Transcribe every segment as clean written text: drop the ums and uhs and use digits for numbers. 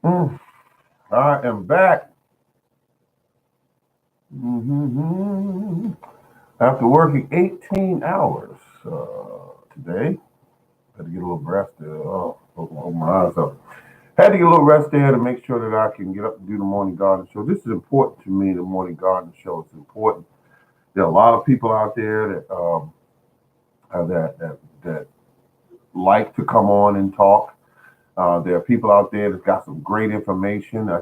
Mm, I am back. hmm After working 18 hours today, had to get a little rest there. Oh, open my eyes up. Had to get a little rest there to make sure that I can get up and do the morning garden show. This is important to me. The morning garden show is important. There are a lot of people out there that like to come on and talk. There are people out there that got some great information. I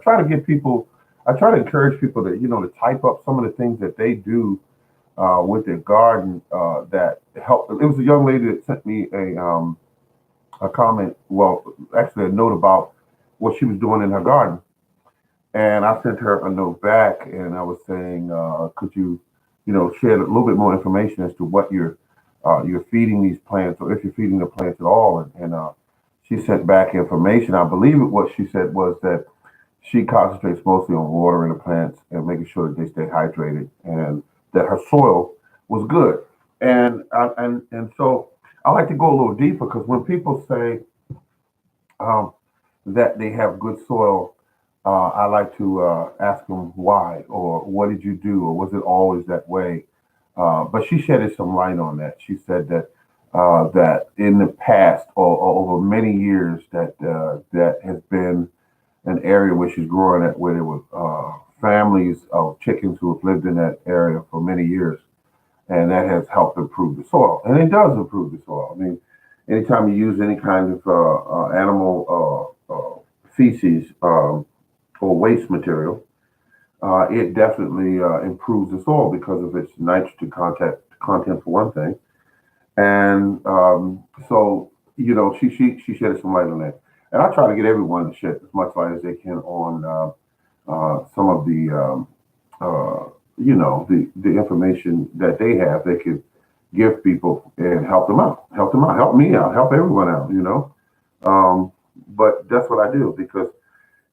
try to encourage people to, to type up some of the things that they do with their garden that help. It was a young lady that sent me a comment, well, actually a note about what she was doing in her garden. And I sent her a note back and I was saying, could you, share a little bit more information as to what you're feeding these plants or if you're feeding the plants at all. And she sent back information. I believe what she said was that she concentrates mostly on watering the plants and making sure that they stay hydrated and that her soil was good. And so I like to go a little deeper because when people say um, that they have good soil, I like to ask them why or what did you do or was it always that way? But she shedded some light on that. She said that in the past or over many years that has been an area where she's growing at, where there were families of chickens who have lived in that area for many years, and that has helped improve the soil. And it does improve the soil. I mean, anytime you use any kind of animal feces or waste material, it definitely improves the soil because of its nitrogen content for one thing, and so, she shed some light on that. And I try to get everyone to shed as much light as they can on some of the, the information that they have. They could give people and help me out, help everyone out, Um, but that's what I do because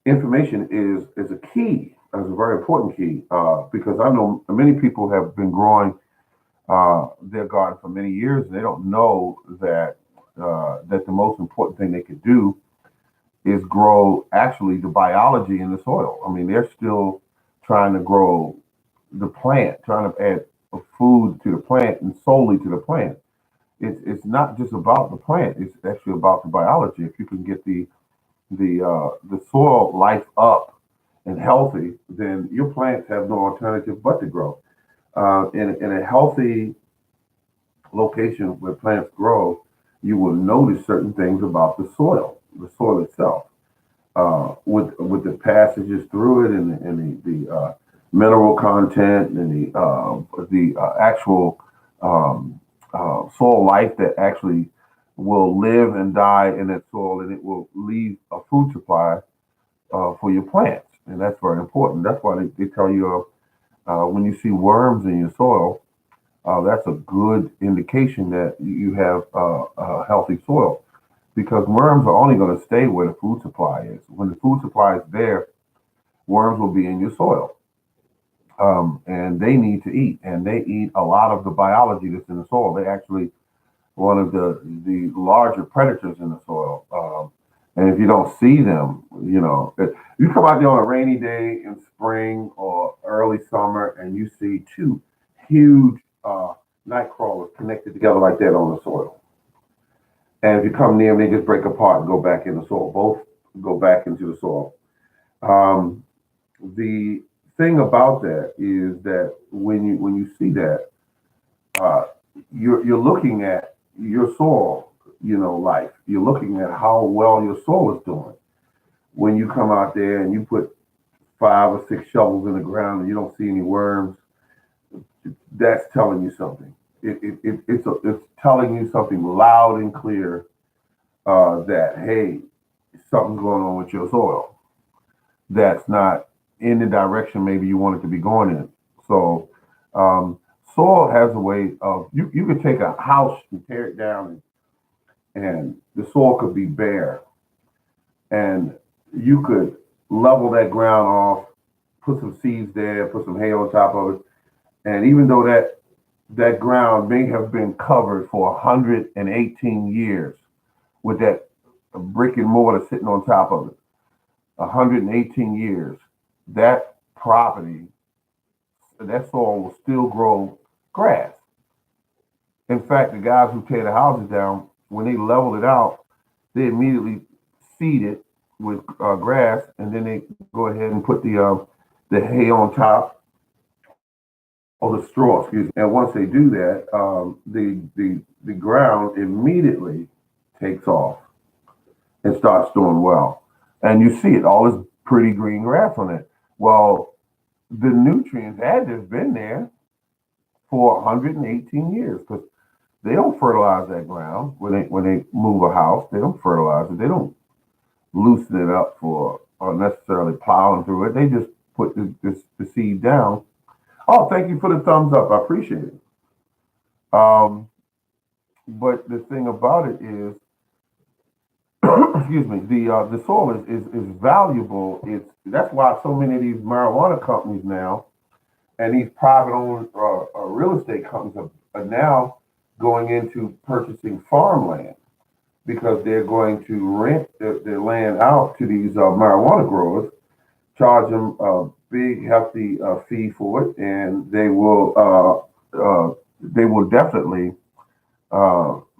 information is a key, is a very important key, because I know many people have been growing their garden for many years, and they don't know that the most important thing they could do is grow actually the biology in the soil. I mean, they're still trying to grow the plant, trying to add food to the plant and solely to the plant. It's not just about the plant; it's actually about the biology. If you can get the soil life up and healthy, then your plants have no alternative but to grow. In a healthy location where plants grow, you will notice certain things about the soil itself, with the passages through it and the mineral content and the actual soil life that actually will live and die in that soil, and it will leave a food supply for your plants, and that's very important. That's why they tell you when you see worms in your soil, that's a good indication that you have a healthy soil because worms are only going to stay where the food supply is. When the food supply is there, worms will be in your soil, and they need to eat, and they eat a lot of the biology that's in the soil. They actually one of the larger predators in the soil. And if you don't see them, if you come out there on a rainy day in spring or early summer and you see two huge night crawlers connected together like that on the soil, and if you come near them, they just break apart and go back in the soil. Both go back into the soil. Um, the thing about that is that when you see that, uh, you're looking at your soil, life. You're looking at how well your soil is doing. When you come out there and you put 5 or 6 shovels in the ground and you don't see any worms, that's telling you something. It's telling you something loud and clear that hey, something's going on with your soil. That's not in the direction maybe you want it to be going in. So um, soil has a way of you could take a house and tear it down and the soil could be bare and you could level that ground off, put some seeds there, put some hay on top of it, and even though that ground may have been covered for 118 years with that brick and mortar sitting on top of it, 118 years, that property, that soil will still grow grass. In fact, the guys who tear the houses down, when they level it out, they immediately seed it with grass, and then they go ahead and put the hay on top, or the straw, excuse me. And once they do that, the ground immediately takes off and starts doing well. And you see it, all this pretty green grass on it. Well, the nutrients had just been there for 118 years because they don't fertilize that ground when they move a house. They don't fertilize it. They don't loosen it up for necessarily plowing through it. They just put the seed down. Oh, thank you for the thumbs up. I appreciate it. Um, but the thing about it is, excuse me, the soil is valuable. That's why so many of these marijuana companies now and these private owned real estate companies are now going into purchasing farmland because they're going to rent their land out to these marijuana growers, charge them a big hefty fee for it, and they will definitely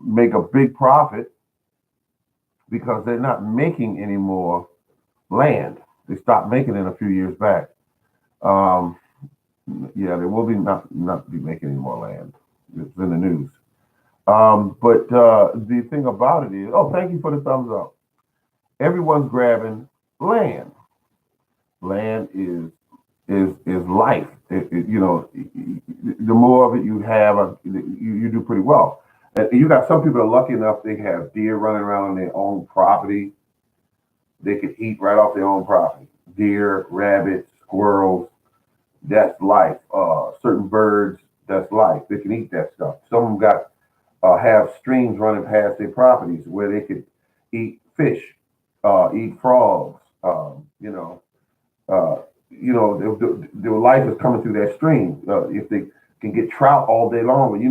make a big profit because they're not making any more land. They stopped making it a few years back. Um, yeah, they will be not be making any more land. It's in the news. But the thing about it is, oh, thank you for the thumbs up. Everyone's grabbing land. Land is life. The more of it you have, you do pretty well. And you got some people are lucky enough they have deer running around on their own property. They could eat right off their own property. Deer, rabbits, squirrels. That's life. Certain birds. That's life. They can eat that stuff. Some of them got have streams running past their properties where they could eat fish, eat frogs. Uh, their life is coming through that stream. If they can get trout all day long, but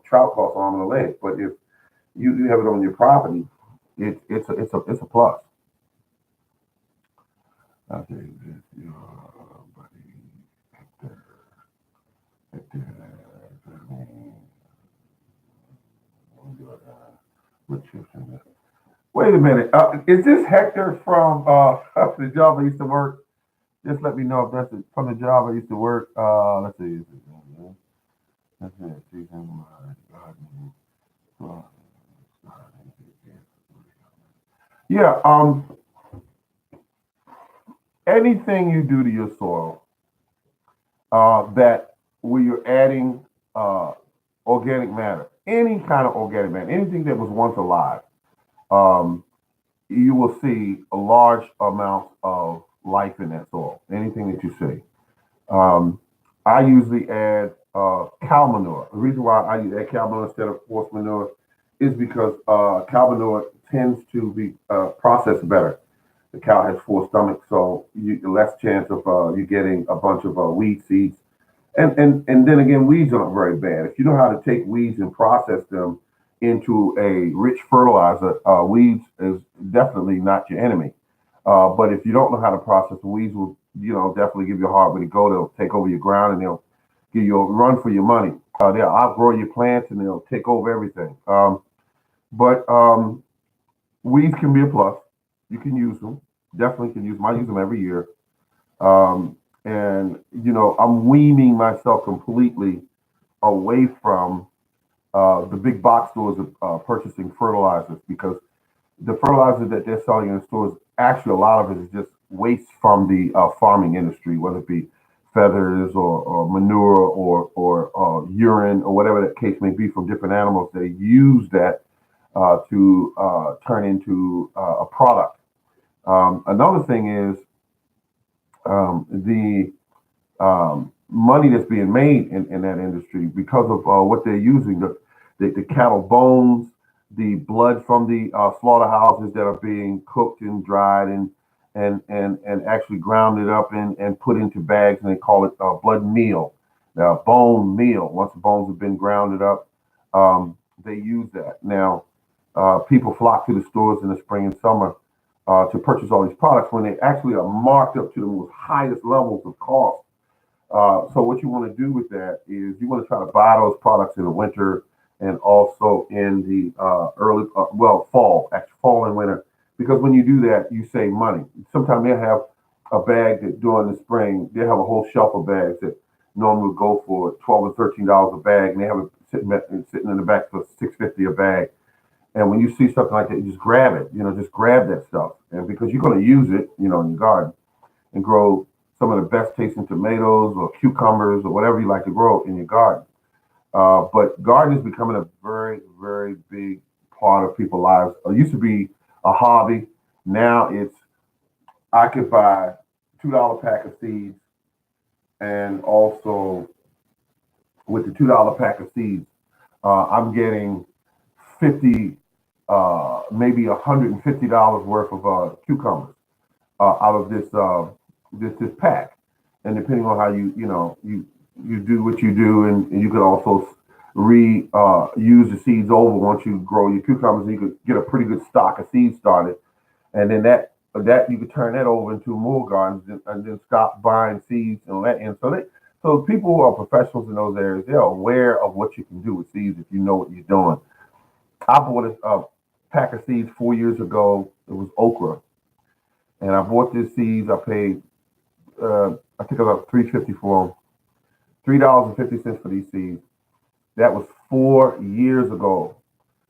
trout costs an arm and a leg. But if you have it on your property, it's a plus. I'll tell you this, your buddy, Hector, Hector, wait a minute. Is this Hector from the job I used to work? Just let me know if that's from the job I used to work. Let's see. Let's see. Yeah. Anything you do to your soil that where you're adding organic matter, any kind of organic matter, anything that was once alive, um, you will see a large amount of life in that soil. Anything that you see. Um, I usually add cow manure. The reason why I add cow manure instead of horse manure is because cow manure tends to be processed better. The cow has four stomachs, so less chance of you getting a bunch of weed seeds. And then again, weeds aren't very bad. If you know how to take weeds and process them into a rich fertilizer, weeds is definitely not your enemy. But if you don't know how to process the weeds, will definitely give you a hard way to go. They'll take over your ground and they'll give you a run for your money. They'll outgrow your plants and they'll take over everything. But weeds can be a plus. You can use them. Definitely can use them. I use them every year. And I'm weaning myself completely away from the big box stores of purchasing fertilizers because the fertilizers that they're selling in the stores, actually a lot of it is just waste from the farming industry, whether it be feathers or manure or urine or whatever that case may be from different animals. They use that to turn into a product. Another thing is the money that's being made in that industry because of what they're using, the cattle bones, the blood from the slaughterhouses that are being cooked and dried and actually ground it up and put into bags, and they call it blood meal, bone meal. Once the bones have been grounded up, they use that. Now, people flock to the stores in the spring and summer to purchase all these products when they actually are marked up to the most highest levels of cost. So what you want to do with that is you want to try to buy those products in the winter and also in the fall, actually fall and winter, because when you do that, you save money. Sometimes they have a bag that during the spring they have a whole shelf of bags that normally would go for $12 or $13 a bag, and they have it sitting in the back for $6.50 a bag. And when you see something like that, you just grab it. Just grab that stuff, and because you're going to use it, in your garden and grow some of the best tasting tomatoes or cucumbers or whatever you like to grow in your garden. But gardening is becoming a very, very big part of people's lives. It used to be a hobby. Now I could buy $2 pack of seeds, and also with the $2 pack of seeds, I'm getting 50, maybe $150 worth of cucumbers out of this pack. And depending on how you do what you do, and you could also use the seeds over once you grow your cucumbers, and you could get a pretty good stock of seeds started, and then that you could turn that over into more gardens, and then stop buying seeds and that. And so people who are professionals in those areas, they're aware of what you can do with seeds if you know what you're doing. I bought a pack of seeds 4 years ago. It was okra, and I bought these seeds. I paid I think about $3.50 for them. $3.50 for these seeds. That was 4 years ago.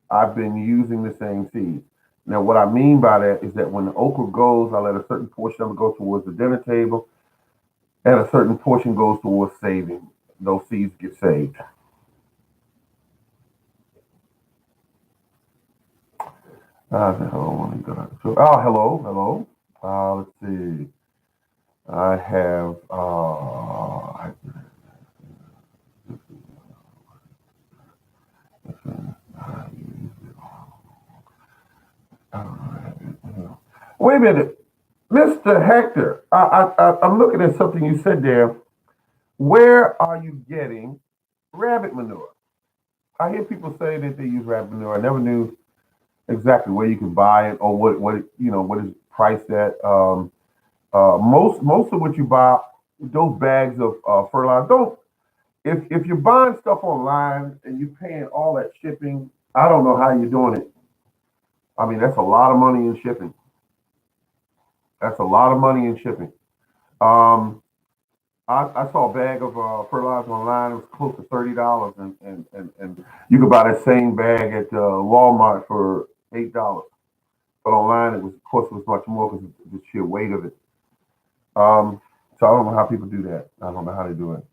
I've been using the same seeds. Now, what I mean by that is that when the okra goes, I let a certain portion of it go towards the dinner table, and a certain portion goes towards saving. Those seeds get saved. Hello. Let's see. I have. Wait a minute, Mr. Hector. I'm looking at something you said there. Where are you getting rabbit manure? I hear people say that they use rabbit manure. I never knew exactly where you can buy it or what is priced at. Most of what you buy, those bags of fertilizer, don't. If you're buying stuff online and you're paying all that shipping, I don't know how you're doing it. I mean, that's a lot of money in shipping. That's a lot of money in shipping. Um, I saw a bag of fertilizer online. It was close to $30, and you could buy that same bag at Walmart for $8. But online, of course, it was much more because of the sheer weight of it. Um, so I don't know how people do that. I don't know how they do it.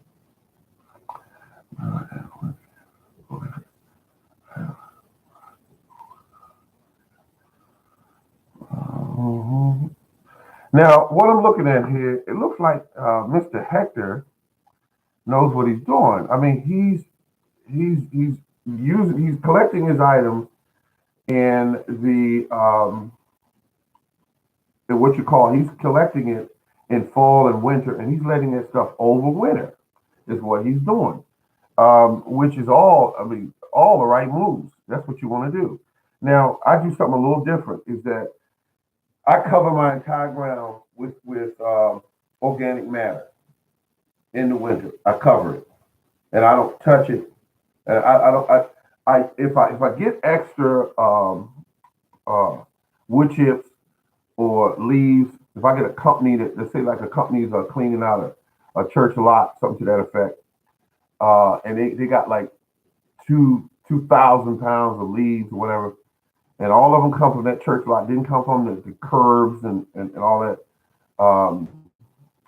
Mhm. Now, what I'm looking at here, it looks like Mr. Hector knows what he's doing. I mean, he's collecting his items in what you call, he's collecting it in fall and winter, and he's letting that stuff over winter is what he's doing. Which is all the right moves. That's what you want to do. Now, I do something a little different. Is that I cover my entire ground with organic matter in the winter. I cover it, and I don't touch it. And I don't. If I get extra uh, wood chips or leaves, if I get a company that, let's say, like a company is cleaning out a church lot, something to that effect, and they got like 2,000 pounds of leaves or whatever, and all of them come from that church lot. Didn't come from the curbs and all that. Um,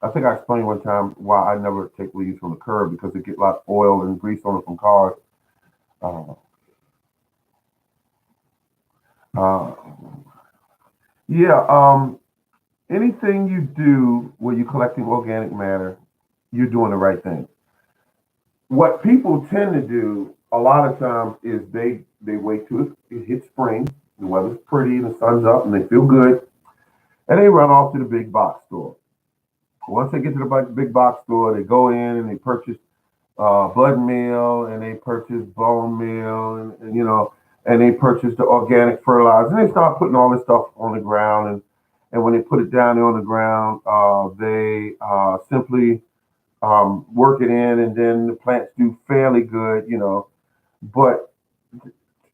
I think I explained one time why I never take leaves from the curb, because they get a lot of oil and grease on it from cars. Uh, uh, yeah. Anything you do where you're collecting organic matter, you're doing the right thing. What people tend to do a lot of times is they wait till it hits spring, the weather's pretty, the sun's up, and they feel good, and they run off to the big box store. Once they get to the big box store, they go in and they purchase blood meal, and they purchase bone meal, and they purchase the organic fertilizer, and they start putting all this stuff on the ground, And when they put it down there on the ground, they simply work it in, and then the plants do fairly good, But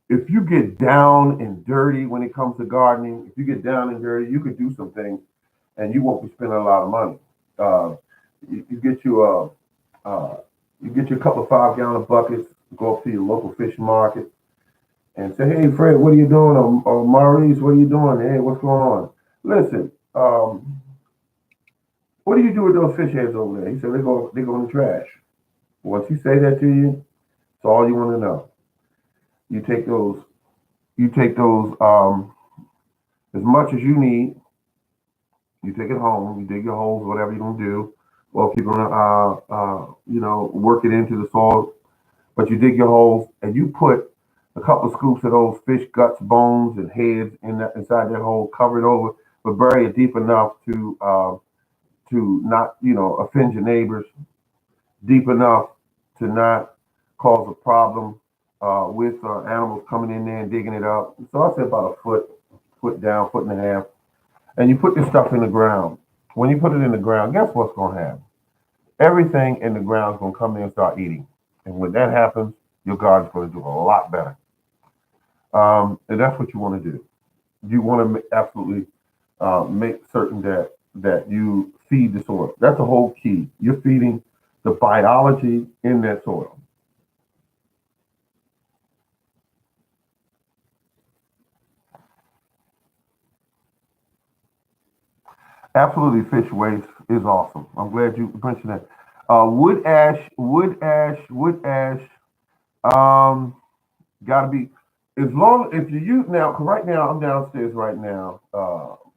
if you get down and dirty when it comes to gardening, if you get down and dirty, you could do some things, and you won't be spending a lot of money. Uh, you get you you get you a couple of 5-gallon buckets, go up to your local fish market, and say, "Hey, Fred, what are you doing?" Or Maurice, what are you doing? Hey, what's going on? Listen, what do you do with those fish heads over there? He said, they go in the trash. Once he say that to you, it's all you want to know. You take those, you take those as much as you need. You take it home. You dig your holes, whatever you're gonna do. Or if you're gonna, work it into the soil, but you dig your holes and you put a couple of scoops of those fish guts, bones, and heads inside that hole, cover it over, but bury it deep enough to not, offend your neighbors, deep enough to not cause a problem with animals coming in there and digging it up. So I say about a foot down, foot and a half, and you put this stuff in the ground. When you put it in the ground, guess what's going to happen? Everything in the ground is going to come in and start eating. And when that happens, your garden's going to do a lot better. And that's what you want to do. You want to absolutely make certain that you feed the soil. That's the whole key. You're feeding the biology in that soil. Absolutely, fish waste is awesome. I'm glad you mentioned that. Wood ash. Um, Got to be as long if you use now. Cause right now I'm downstairs right now.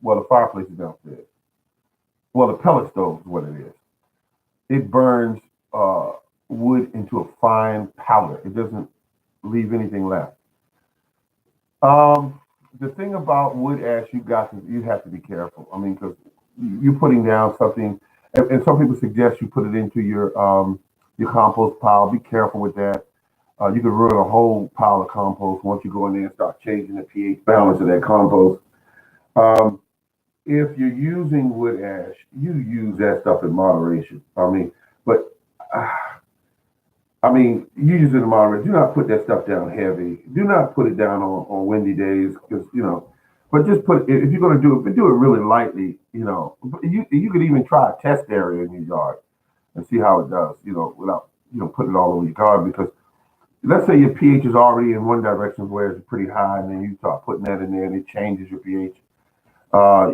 Well, the fireplace is downstairs. Well, the pellet stove is what it is. It burns uh, wood into a fine powder. It doesn't leave anything left. Um, the thing about wood ash, you have to be careful. I mean, because you're putting down something, and some people suggest you put it into your compost pile. Be careful with that. You can ruin a whole pile of compost once you go in there and start changing the pH balance of that compost. Um, if you're using wood ash, you use that stuff in moderation. But uh, you use it in moderation. Do not put that stuff down heavy. Do not put it down on windy days, because But just put if you're going to do it, but do it really lightly. But you could even try a test area in your yard and see how it does. Without putting it all over your garden, because let's say your pH is already in one direction where it's pretty high, and then you start putting that in there, and it changes your pH.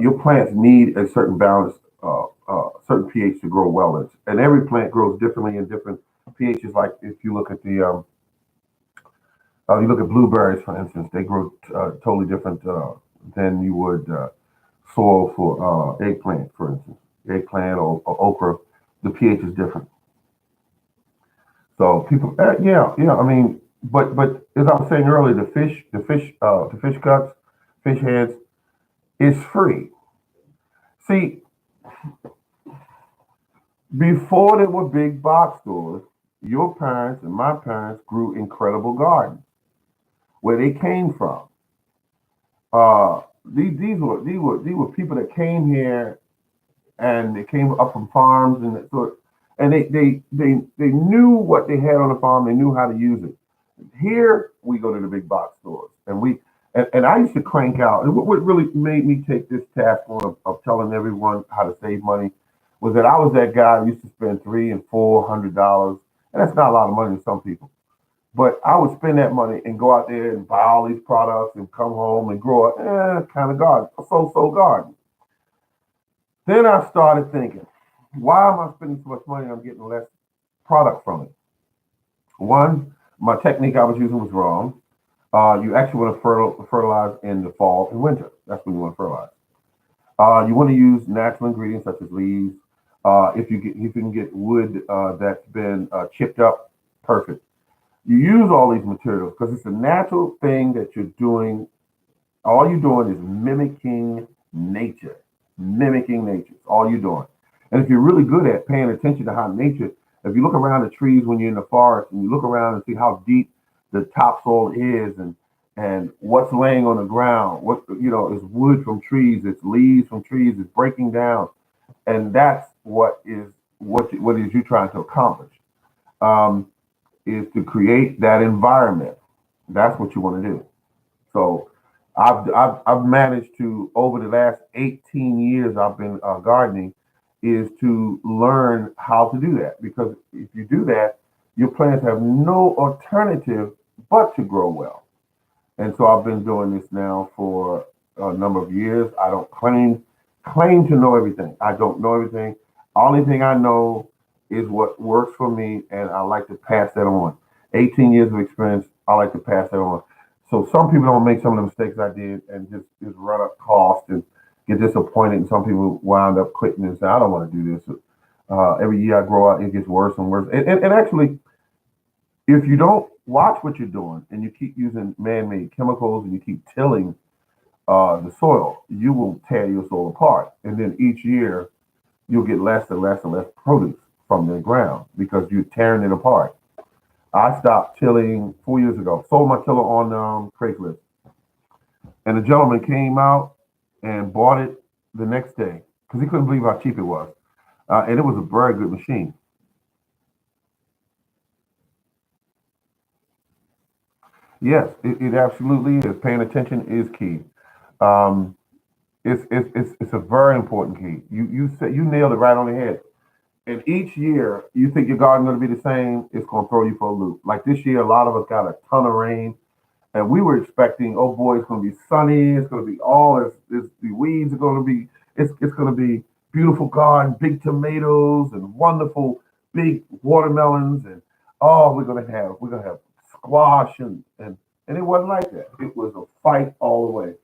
Your plants need a certain balance, certain pH to grow well in, and every plant grows differently in different pHs. Like if you look at blueberries, for instance, they grow totally different than you would soil for eggplant, for instance. Eggplant or okra, the pH is different. So people, yeah. But as I was saying earlier, the fish guts, fish heads is free. See, before there were big box stores, your parents and my parents grew incredible gardens. Where they came from, these were people that came here, and they came up from farms, and they knew what they had on the farm. They knew how to use it. Here we go to the big box stores, and I used to crank out. And what really made me take this task on of telling everyone how to save money was that I was that guy who used to spend $300 and $400, and that's not a lot of money to some people. But I would spend that money and go out there and buy all these products and come home and grow a kind of garden, a so-so garden. Then I started thinking, why am I spending so much money? I'm getting less product from it. One, my technique I was using was wrong. You actually want to fertilize in the fall and winter. That's when you want to fertilize. You want to use natural ingredients such as leaves. If you can get wood that's been chipped up, perfect. You use all these materials because it's a natural thing that you're doing. All you're doing is mimicking nature, mimicking nature. It's all you're doing. And if you're really good at paying attention to how nature, if you look around the trees when you're in the forest and you look around and see how deep the topsoil is, and what's laying on the ground. What is wood from trees, it's leaves from trees, it's breaking down, and that's what is you trying to accomplish. Um, is to create that environment. That's what you want to do. So I've managed to, over the last 18 years I've been gardening, is to learn how to do that, because if you do that, your plants have no alternative but to grow well. And so I've been doing this now for a number of years. I don't claim to know everything. I don't know everything. Only thing I know is what works for me, and I like to pass that on. 18 years of experience, I like to pass that on. So some people don't make some of the mistakes I did and just run up cost and get disappointed. And some people wind up quitting and say, I don't want to do this. Every year I grow out, it gets worse and worse. And actually, if you don't watch what you're doing and you keep using man-made chemicals and you keep tilling the soil, you will tear your soil apart. And then each year you'll get less and less and less produce from the ground because you're tearing it apart. I stopped tilling 4 years ago. Sold my tiller on Craigslist, and the gentleman came out and bought it the next day because he couldn't believe how cheap it was, and it was a very good machine. Yes, it absolutely is. Paying attention is key. Um, it's a very important key. You said you nailed it right on the head. And each year, you think your garden going to be the same, it's going to throw you for a loop. Like this year, a lot of us got a ton of rain, and we were expecting, oh boy, it's going to be sunny. It's going to be all this the weeds are going to be. It's going to be beautiful garden, big tomatoes, and wonderful big watermelons, and oh, we're going to have squash, and it wasn't like that. It was a fight all the way.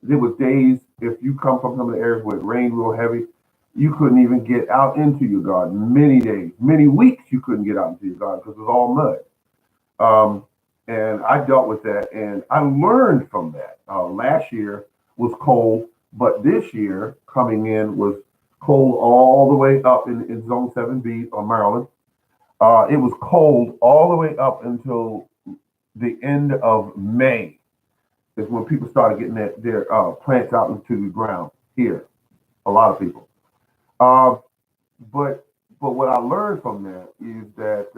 There was days, if you come from some of the areas where it rained real heavy, you couldn't even get out into your garden. Many days, many weeks, you couldn't get out into your garden because it was all mud. Um, and I dealt with that, and I learned from that. Last year was cold, but this year coming in was cold all the way up in Zone 7B on Maryland. It was cold all the way up until the end of May is when people started getting their plants out into the ground here. A lot of people. Uh, but what I learned from that is that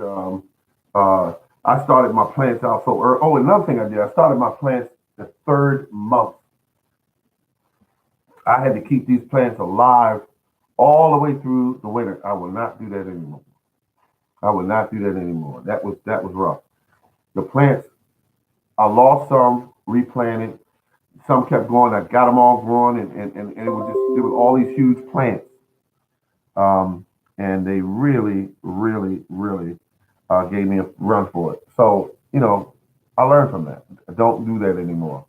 I started my plants out so early. Oh, another thing I did, I started my plants the third month. I had to keep these plants alive all the way through the winter. I will not do that anymore. I will not do that anymore. That was rough. The plants, I lost some, replanted. Some kept going. I got them all growing, and it was all these huge plants. And they really, really, really gave me a run for it. So, I learned from that. Don't do that anymore.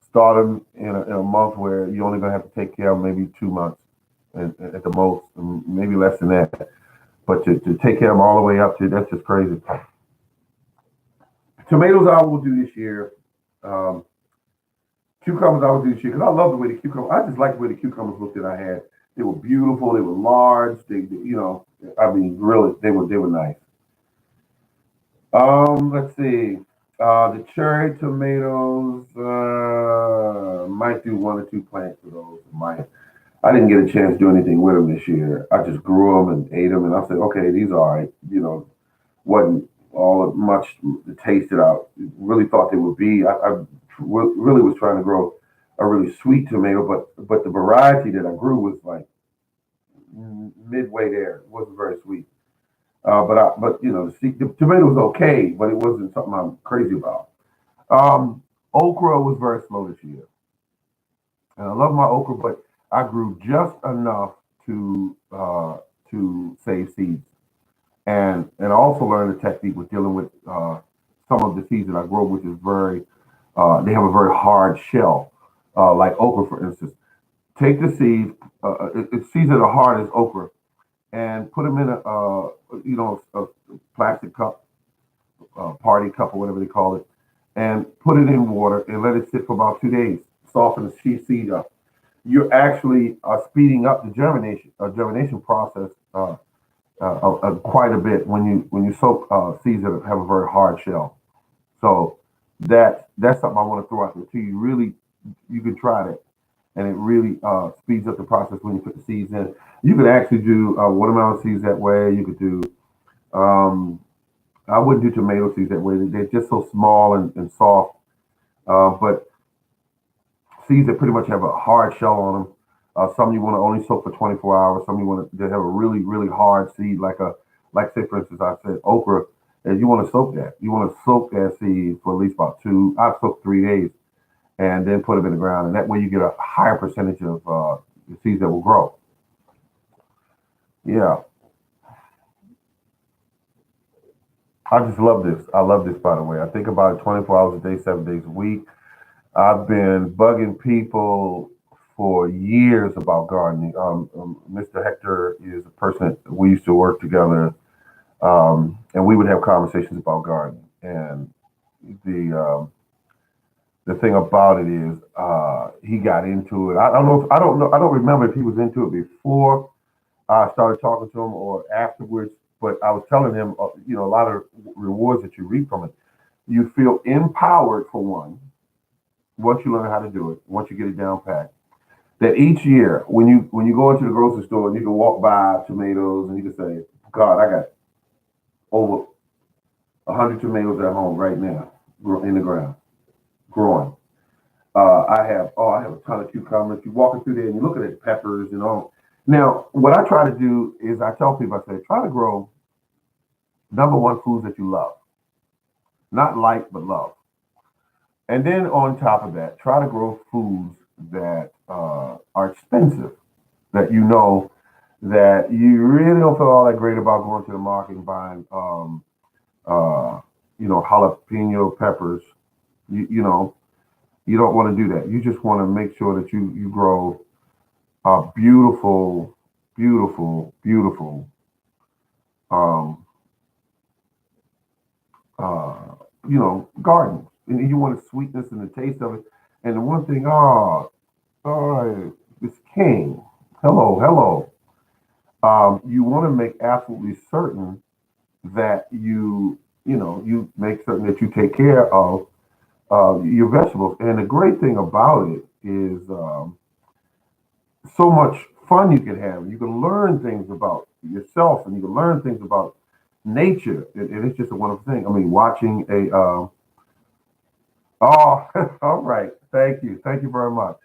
Start them in a month where you're only going to have to take care of maybe 2 months at the most, maybe less than that. But to take care of them all the way up to, that's just crazy. Tomatoes I will do this year. Um, Cucumbers I would do this year because I love the way the cucumbers. I just like the way the cucumbers looked that I had. They were beautiful. They were large. I mean, really, they were nice. Let's see. The cherry tomatoes might do one or two plants of those. Might. I didn't get a chance to do anything with them this year. I just grew them and ate them, and I said, okay, these are all right. Wasn't all much the taste that I really thought they would be. Really was trying to grow a really sweet tomato, but the variety that I grew was like midway there. It wasn't very sweet. The tomato was okay, but it wasn't something I'm crazy about. Okra was very slow this year, and I love my okra, but I grew just enough to save seeds, and I also learned the technique with dealing with some of the seeds that I grow, which is they have a very hard shell, like okra, for instance. Take the seeds, seeds that are hard as okra, and put them in a plastic cup, party cup or whatever they call it, and put it in water and let it sit for about 2 days. Soften the seed up. You're actually speeding up the germination process quite a bit when you soak seeds that have a very hard shell. So That's something I want to throw out there to you. Really, you can try that, and it really speeds up the process when you put the seeds in. You could actually do watermelon seeds that way. You could do. Um, I wouldn't do tomato seeds that way. They're just so small and soft. But seeds that pretty much have a hard shell on them. Some you want to only soak for 24 hours. Some you want to have a really, really hard seed, like say for instance, I said okra, and you want to soak that. You want to soak that seed for at least about two. I've soaked 3 days, and then put them in the ground, and that way you get a higher percentage of the seeds that will grow. Yeah, I just love this. I love this, by the way. I think about it 24 hours a day, 7 days a week. I've been bugging people for years about gardening. Mr. Hector is a person that we used to work together, and we would have conversations about gardening. And the the thing about it is, he got into it. I don't know. If, I don't know. I don't remember if he was into it before I started talking to him or afterwards. But I was telling him, a lot of rewards that you reap from it. You feel empowered for one once you learn how to do it, once you get it down pat, that each year when you go into the grocery store and you can walk by tomatoes and you can say, God, I got over 100 tomatoes at home right now in the ground growing. I have a ton of cucumbers. You walking through there and you look at the peppers and all. Now, what I try to do is I tell people, I say, try to grow number one foods that you love, not like but love. And then on top of that, try to grow foods that are expensive, that you know that you really don't feel all that great about going to the market and buying, uh, jalapeno peppers. You know, you don't want to do that. You just want to make sure that you grow beautiful, beautiful, beautiful, um, uh, gardens. And you want the sweetness and the taste of it. And the one thing, it's king. Hello, hello. You want to make absolutely certain that you make certain that you take care of your vegetables. And the great thing about it is so much fun you can have. You can learn things about yourself, and you can learn things about nature. And it's just a wonderful thing. I mean, watching a oh, all right. Thank you very much.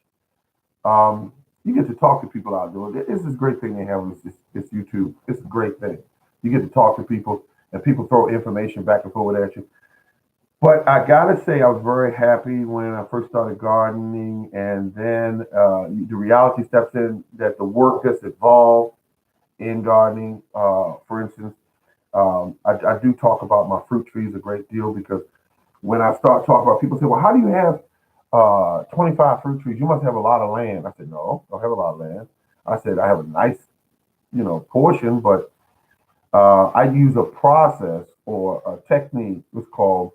You get to talk to people out there. This is a great thing they have with this YouTube. It's a great thing. You get to talk to people, and people throw information back and forth at you. But I gotta say, I was very happy when I first started gardening, and then the reality steps in that the work that's involved in gardening. For instance, I do talk about my fruit trees a great deal because when I start talking about, people say, "Well, how do you have 25 fruit trees? You must have a lot of land." I said, "No, I don't have a lot of land." I said, "I have a nice, portion, but I use a process or a technique. It's called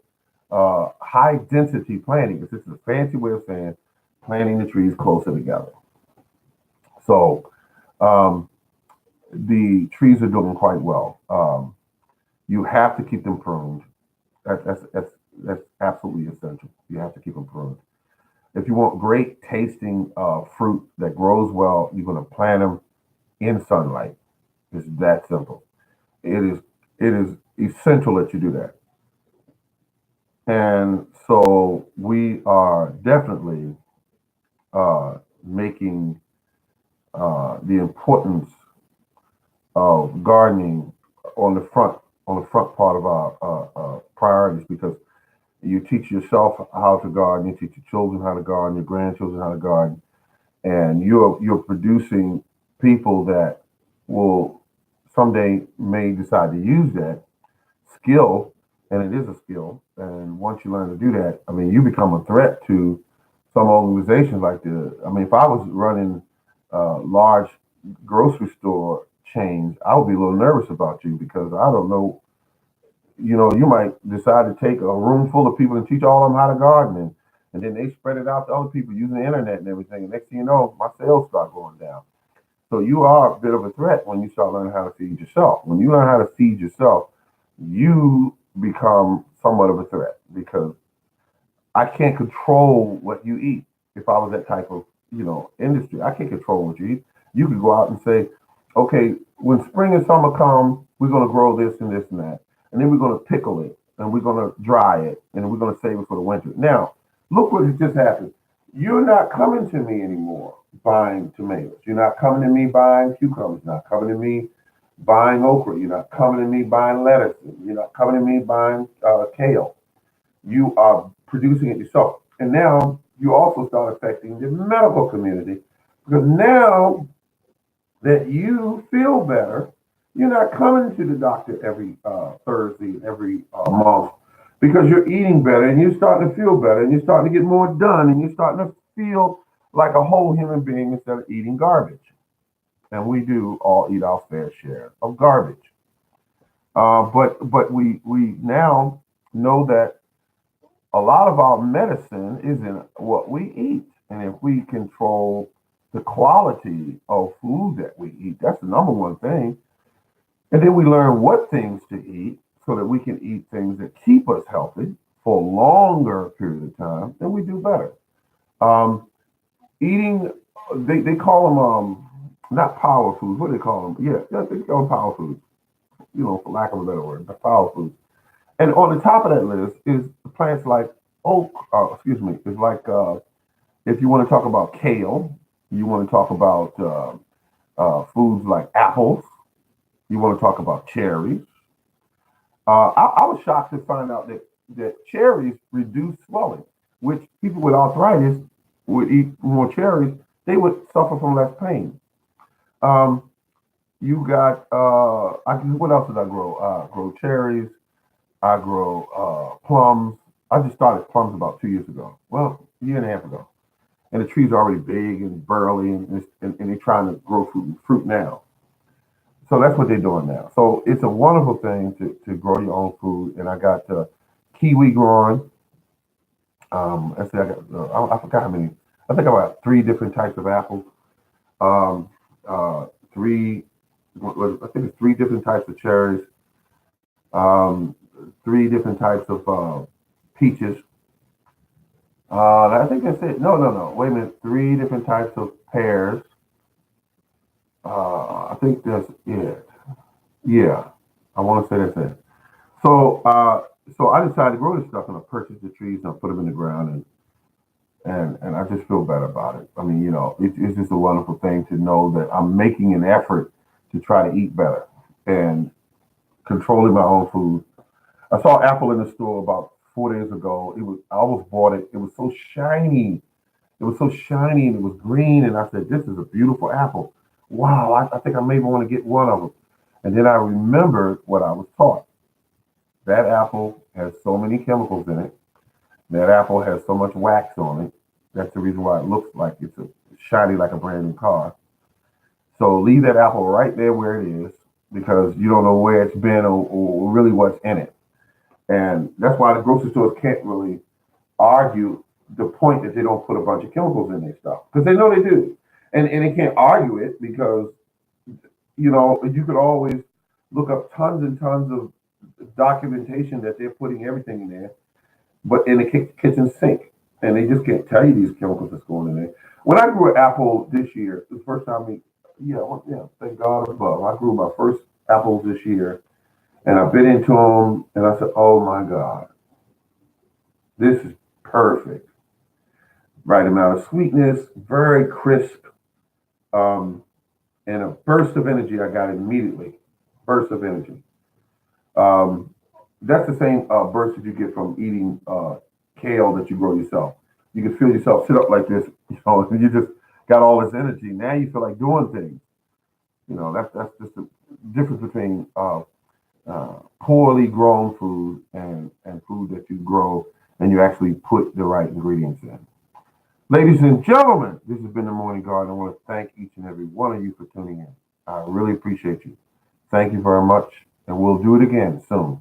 high density planting. This is a fancy way of saying planting the trees closer together. So um, the trees are doing quite well. You have to keep them pruned. That's absolutely essential. You have to keep them pruned. If you want great tasting fruit that grows well, you're going to plant them in sunlight. It's that simple. It is it is essential that you do that. And so we are definitely making the importance of gardening on the front part of our priorities because you teach yourself how to garden, you teach your children how to garden, your grandchildren how to garden, and you're producing people that will someday may decide to use that skill, and it is a skill. And once you learn to do that, I mean, you become a threat to some organizations like the. I mean, if I was running large grocery store chains, I would be a little nervous about you because I don't know. You might decide to take a room full of people and teach all of them how to garden, and then they spread it out to other people using the internet and everything. And next thing you know, my sales start going down. So you are a bit of a threat when you start learning how to feed yourself. When you learn how to feed yourself, you become somewhat of a threat because I can't control what you eat. If I was that type of, industry, I can't control what you eat. You could go out and say, okay, when spring and summer come, we're going to grow this and this and that, and then we're going to pickle it, and we're going to dry it, and we're going to save it for the winter. Now, look what has just happened. You're not coming to me anymore buying tomatoes. You're not coming to me buying cucumbers. You're not coming to me buying okra. You're not coming to me buying lettuce. You're not coming to me buying kale. You are producing it yourself. And now you also start affecting the medical community because now that you feel better, you're not coming to the doctor every Thursday, every month because you're eating better and you're starting to feel better and you're starting to get more done and you're starting to feel like a whole human being instead of eating garbage. And we do all eat our fair share of garbage. But we now know that a lot of our medicine is in what we eat. And if we control the quality of food that we eat, that's the number one thing. And then we learn what things to eat so that we can eat things that keep us healthy for a longer period of time, then we do better. Um, Eating, they call them, not power foods. What do they call them? Yeah, they call them power foods, for lack of a better word, but power foods. And on the top of that list is plants like is like if you want to talk about kale, you want to talk about foods like apples, you want to talk about cherries. I was shocked to find out that cherries reduce swelling, which people with arthritis would eat more cherries, they would suffer from less pain. Um, you got what else did I grow? Grow cherries. I grow plums. I just started plums about 2 years ago. Well, a year and a half ago. And the trees are already big and burly, and they're trying to grow fruit now. So that's what they're doing now. So it's a wonderful thing to grow your own food. And I got kiwi growing. I got I forgot how many. I think I got three different types of apples. Um, Three. I think it's three different types of cherries. Um, Three different types of peaches. I think that's it. No, no, no. Wait a minute. Three different types of pears. I think that's it. Yeah, I want to say that's it. So, so I decided to grow this stuff, and I purchased the trees and I put them in the ground, and I just feel better about it. I mean, it's just a wonderful thing to know that I'm making an effort to try to eat better and controlling my own food. I saw apple in the store about 4 days ago. I almost bought it. It was so shiny. It was so shiny and it was green. And I said, this is a beautiful apple. Wow, I think I maybe want to get one of them. And then I remembered what I was taught. That apple has so many chemicals in it. That apple has so much wax on it. That's the reason why it looks like it's shiny like a brand new car. So leave that apple right there where it is because you don't know where it's been or really what's in it. And that's why the grocery stores can't really argue the point that they don't put a bunch of chemicals in their stuff because they know they do. And they can't argue it because, you could always look up tons and tons of documentation that they're putting everything in there, but in the kitchen sink. And they just can't tell you these chemicals that's going in there. When I grew an apple this year, the first time thank God above. I grew my first apples this year and I bit into them and I said, oh my God, this is perfect. Right amount of sweetness, very crisp, um, and a burst of energy I got immediately. Burst of energy. Um, that's the same burst that you get from eating kale that you grow yourself. You can feel yourself sit up like this, and you just got all this energy. Now you feel like doing things. That's just the difference between poorly grown food and food that you grow and you actually put the right ingredients in. Ladies and gentlemen, this has been the Morning Garden. I want to thank each and every one of you for tuning in. I really appreciate you. Thank you very much, and we'll do it again soon.